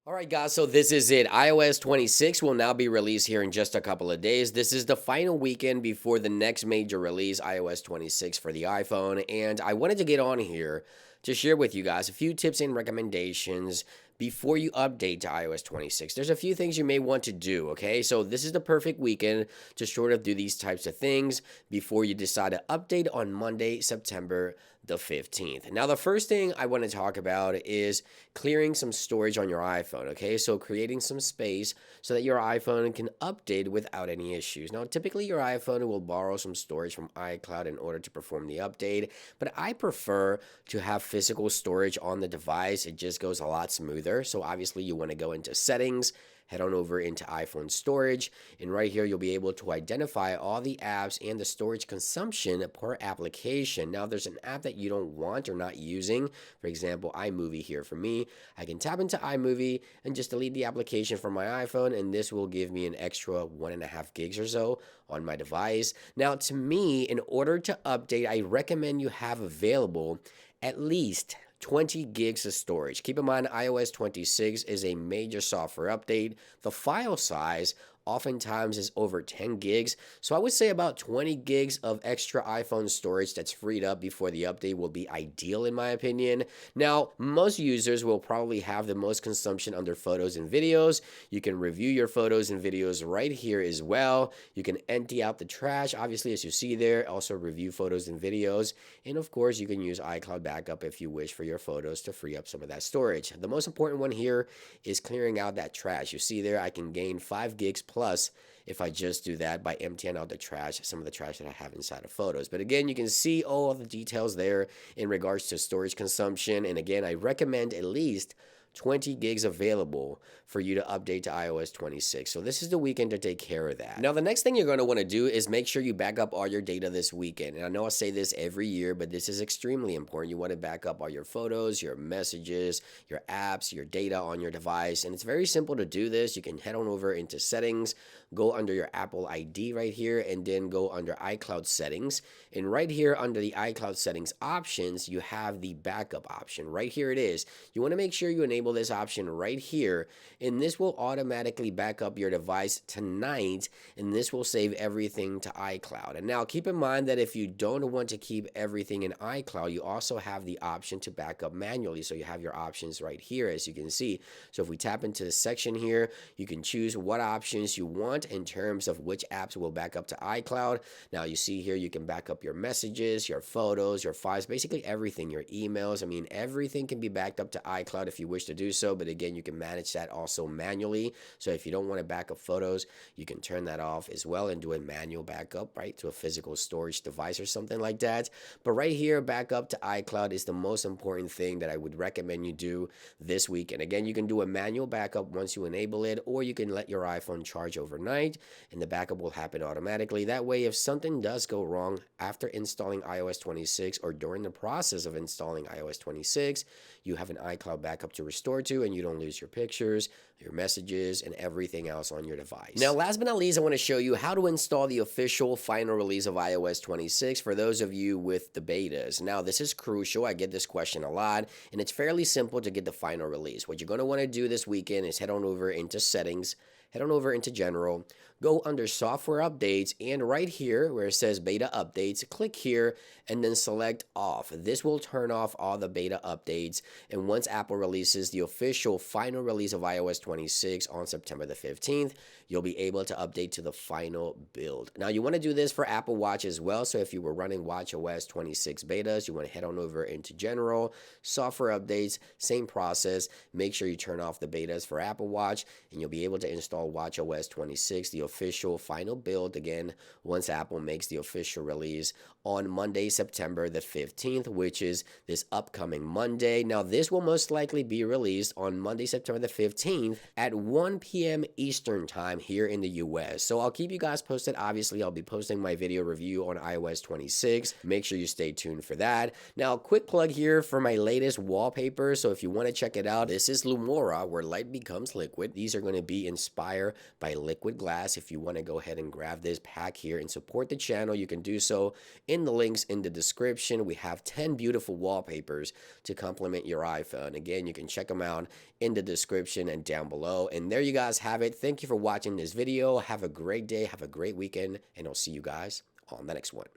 All right, guys, so this is it. iOS 26 will now be released here in just a couple of days. This is the final weekend before the next major release, iOS 26 for the iPhone. And I wanted to get on here to share with you guys a few tips and recommendations before you update to iOS 26. There's a few things you may want to do, okay? So this is the perfect weekend to sort of do these types of things before you decide to update on Monday, September the 15th. Now, the first thing I want to talk about is clearing some storage on your iPhone, okay? So creating some space so that your iPhone can update without any issues. Now, typically your iPhone will borrow some storage from iCloud in order to perform the update, but I prefer to have physical storage on the device. It just goes a lot smoother. So obviously you want to go into settings, head on over into iPhone storage, and right here you'll be able to identify all the apps and the storage consumption per application. Now, there's an app that you don't want or not using, for example, iMovie here for me. I can tap into iMovie and just delete the application from my iPhone, and this will give me an extra 1.5 gigs or so on my device. Now, to me, in order to update, I recommend you have available at least 20 gigs of storage. Keep in mind, iOS 26 is a major software update. The file size oftentimes is over 10 gigs. So I would say about 20 gigs of extra iPhone storage that's freed up before the update will be ideal in my opinion. Now, most users will probably have the most consumption under photos and videos. You can review your photos and videos right here as well. You can empty out the trash, obviously, as you see there. Also review photos and videos. And of course, you can use iCloud backup if you wish for your photos to free up some of that storage. The most important one here is clearing out that trash. You see there, I can gain 5 gigs plus if I just do that by emptying out the trash, some of the trash that I have inside of photos. But again, you can see all of the details there in regards to storage consumption. And again, I recommend at least 20 gigs available for you to update to iOS 26. So this is the weekend to take care of that. Now, the next thing you're going to want to do is make sure you back up all your data this weekend. And I know I say this every year, but this is extremely important. You want to back up all your photos, your messages, your apps, your data on your device. And it's very simple to do this. You can head on over into settings, go under your Apple ID right here, and then go under iCloud settings. And right here under the iCloud settings options, you have the backup option. Right here it is. You want to make sure you enable this option right here, and this will automatically back up your device tonight, and this will save everything to iCloud. And now keep in mind that if you don't want to keep everything in iCloud, you also have the option to back up manually. So you have your options right here, as you can see. So if we tap into this section here, you can choose what options you want in terms of which apps will back up to iCloud. Now you see here, you can back up your messages, your photos, your files, basically everything, your emails. I mean, everything can be backed up to iCloud if you wish to do so, but again, you can manage that also manually. So if you don't want to back up photos, you can turn that off as well and do a manual backup, right, to a physical storage device or something like that. But right here, backup to iCloud is the most important thing that I would recommend you do this week. And again, you can do a manual backup once you enable it, or you can let your iPhone charge overnight and the backup will happen automatically. That way, if something does go wrong after installing iOS 26 or during the process of installing iOS 26, you have an iCloud backup to restore to, and you don't lose your pictures, your messages, and everything else on your device. Now, last but not least, I want to show you how to install the official final release of iOS 26 for those of you with the betas. Now, this is crucial. I get this question a lot, and it's fairly simple to get the final release. What you're going to want to do this weekend is head on over into settings, head on over into general, go under software updates, and right here where it says beta updates, click here and then select off. This will turn off all the beta updates, and once Apple releases the official final release of iOS 26 on September the 15th, you'll be able to update to the final build. Now, you want to do this for Apple Watch as well. So if you were running WatchOS 26 betas, you want to head on over into general, software updates, same process. Make sure you turn off the betas for Apple Watch, and you'll be able to install WatchOS 26, the official final build, again, once Apple makes the official release on Monday, September the 15th, which is this upcoming Monday. Now, this will most likely be released on Monday, September the 15th at 1 p.m. Eastern time here in the US. So I'll keep you guys posted. Obviously, I'll be posting my video review on iOS 26. Make sure you stay tuned for that. Now, quick plug here for my latest wallpaper. So if you want to check it out, this is Lumbar, where light becomes liquid. These are going to be inspired by liquid glass. if you want to go ahead and grab this pack here and support the channel, you can do so in the links in the description. We have 10 beautiful wallpapers to complement your iPhone. Again, you can check them out in the description and down below. And there you guys have it. Thank you for watching this video. Have a great day, have a great weekend, and I'll see you guys on the next one.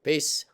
Peace.